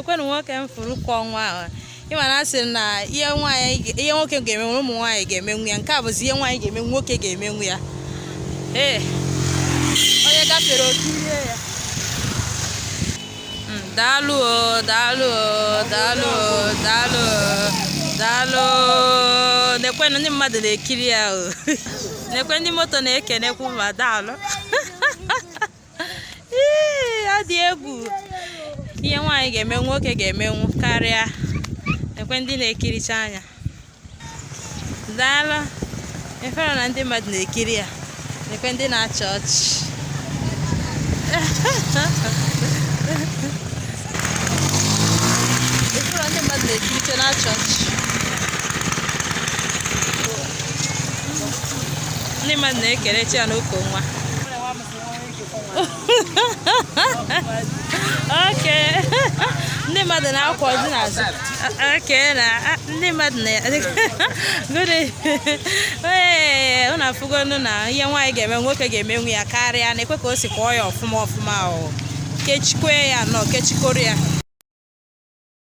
Nekwenu nwoke m furu kwa ọnwa ahụ. Ịma na asị na ihe nwoke ga-emenwu ụmụ nwaanyị ga-emenwu ya. Nke a bụzi ihe nwaanyị ga-emenwu nwoke ga-emenwu ya. Onye gafere okirie ya. Daalụ o, daalụ o, daalụ o, daalụ o, daalụ o. Nekwenu ndị mmadụ na-ekiri ya o. Nekwe ndị moto na-ekenekwu ma daalụ. Ọ dị egwu. Ihe nwaanyị ga-emenwu nwoke ga-emenwu karịa. Nekwe ndị na-ekiricha anya. Daalụ. Efere na ndị mmadụ na-ekiri ya. Nekwe ndị na-achị ọchị. Efere ndị mmadụ na-ekiricha na-achị ọchị. Ndị mmadụ na-ekerecha ya n'ụkọ nwa. Okay. Ndị mmadụ na-akwa ọdị n'azụ. Okay, na ndị mmadụ na good. Unu afụgonu na ihe nwaanyị ga-eme nwoke ga-emenwu ya karịa na ekwe ka o si kwọọ ya ọfụma ọfụma o. Kechikwe ya nọ kechikoro ya.